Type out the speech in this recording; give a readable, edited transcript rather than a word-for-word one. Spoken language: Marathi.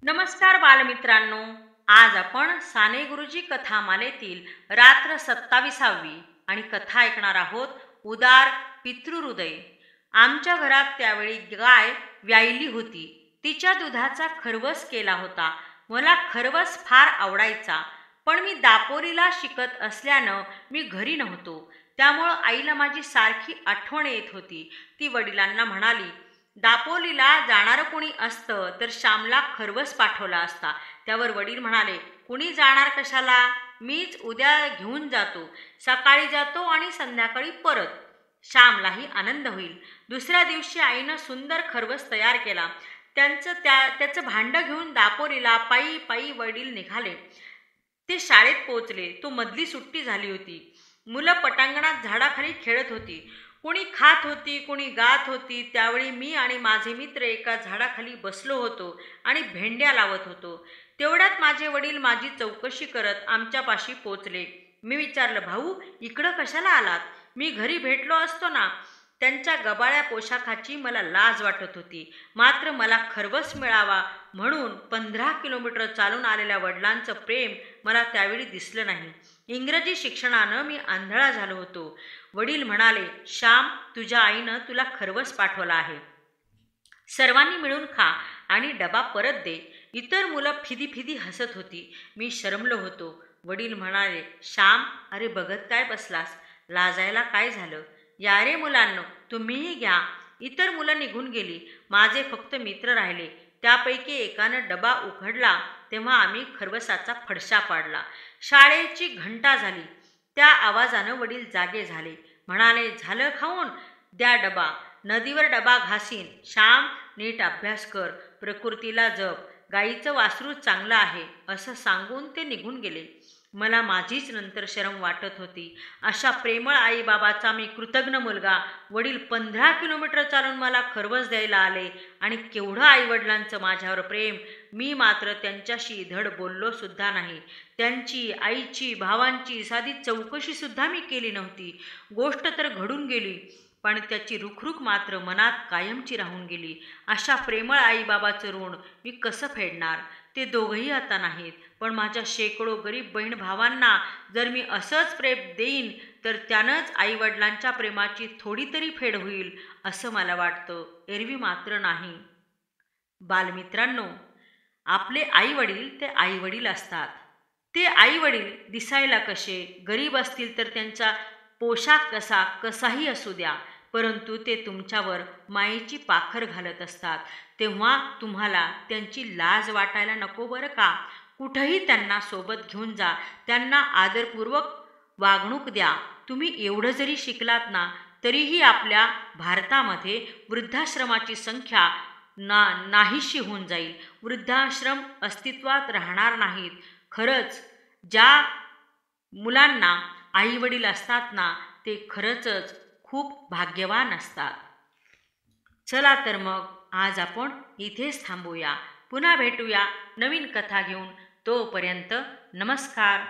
नमस्कार बालमित्रांनो. आज आपण साने गुरुजी कथामालेतील रात्र 27वी आणि कथा ऐकणार आहोत. उदार पितृहृदय. आमच्या घरात त्यावेळी गाय व्यायली होती. तिच्या दुधाचा खरवस केला होता. मला खरवस फार आवडायचा, पण मी दापोलीला शिकत असल्यानं मी घरी नव्हतो. त्यामुळं आईला माझी सारखी आठवण येत होती. ती वडिलांना म्हणाली, दापोलीला जाणारं कोणी असतं तर श्यामला खरवस पाठवला असता. त्यावर वडील म्हणाले, कुणी जाणार कशाला, मीच उद्या घेऊन जातो. सकाळी जातो आणि संध्याकाळी परत. श्यामलाही आनंद होईल. दुसऱ्या दिवशी आईनं सुंदर खरवस तयार केला. त्याचं भांडं घेऊन दापोलीला पायी पायी वडील निघाले. ते शाळेत पोहोचले. तो मधली सुट्टी झाली होती. मुलं पटांगणात झाडाखाली खेळत होती. कोणी खात होती, कोणी गात होती. त्यावेळी मी आणि माझे मित्र एका झाडाखाली बसलो होतो आणि भेंड्या लावत होतो. तेवढ्यात माझे वडील माझी चौकशी करत आमच्यापाशी पोचले. मी विचारलं, भाऊ इकडं कशाला आलात? मी घरी भेटलो असतो ना. त्यांच्या गबाळ्या पोशाखाची मला लाज वाटत होती. मात्र मला खरवस मिळावा म्हणून 15 किलोमीटर चालून आलेल्या वडिलांचं प्रेम मला त्यावेळी दिसलं नाही. इंग्रजी शिक्षणानं मी आंधळा झालो होतो. वडील म्हणाले, श्याम, तुझ्या आईनं तुला खरवस पाठवला आहे. सर्वांनी मिळून खा आणि डबा परत दे. इतर मुलं फिदी फिदी हसत होती. मी शरमलो होतो. वडील म्हणाले, श्याम, अरे बघत काय बसलास? लाजायला काय झालं? या रे मुलांनो, तुम्हीही घ्या. इतर मुलं निघून गेली. माझे फक्त मित्र राहिले. त्यापैकी एकानं डबा उघडला तेव्हा आम्ही खरवसाचा फडशा पाडला. शाळेची घंटा झाली. त्या आवाजानं वडील जागे झाले. म्हणाले, झालं खाऊन? द्या डबा. नदीवर डबा घासीन. श्याम, नीट अभ्यास कर. प्रकृतीला जप. गाईचं वासरू चांगलं आहे असं सांगून ते निघून गेले. मला माझीच नंतर शरम वाटत होती. अशा प्रेमळ आईबाबाचा मी कृतज्ञ मुलगा. वडील 15 किलोमीटर चालून मला खरवस द्यायला आले आणि केवढं आईवडिलांचं माझ्यावर प्रेम. मी मात्र त्यांच्याशी धड बोललो सुद्धा नाही. त्यांची, आईची, भावांची साधी चौकशीसुद्धा मी केली नव्हती. गोष्ट तर घडून गेली, पण त्याची रुखरुख मात्र मनात कायमची राहून गेली. अशा प्रेमळ आईबाबाचं ऋण मी कसं फेडणार? ते दोघंही आता नाहीत, पण माझ्या शेकडो गरीब बहीण भावांना जर मी असंच प्रेम देईन तर त्यानंच आईवडिलांच्या प्रेमाची थोडी तरी फेड होईल असं मला वाटतं. एरवी मात्र नाही. बालमित्रांनो, आपले आईवडील ते आईवडील असतात. ते आईवडील दिसायला कसे गरीब असतील तर त्यांचा पोशाख कसाही असू द्या, परंतु ते तुमच्यावर मायेची पाखर घालत असतात. तेव्हा तुम्हाला त्यांची लाज वाटायला नको बरं का. कुठंही त्यांना सोबत घेऊन जा. त्यांना आदरपूर्वक वागणूक द्या. तुम्ही एवढं जरी शिकलात ना, तरीही आपल्या भारतामध्ये वृद्धाश्रमाची संख्या नाहीशी होऊन जाईल. वृद्धाश्रम अस्तित्वात राहणार नाहीत. खरंच ज्या मुलांना आईवडील असतात ना, ते खरंच खूप भाग्यवान असतात. चला तर मग आज आपण इथेच थांबूया. पुन्हा भेटूया नवीन कथा घेऊन. तोपर्यंत नमस्कार.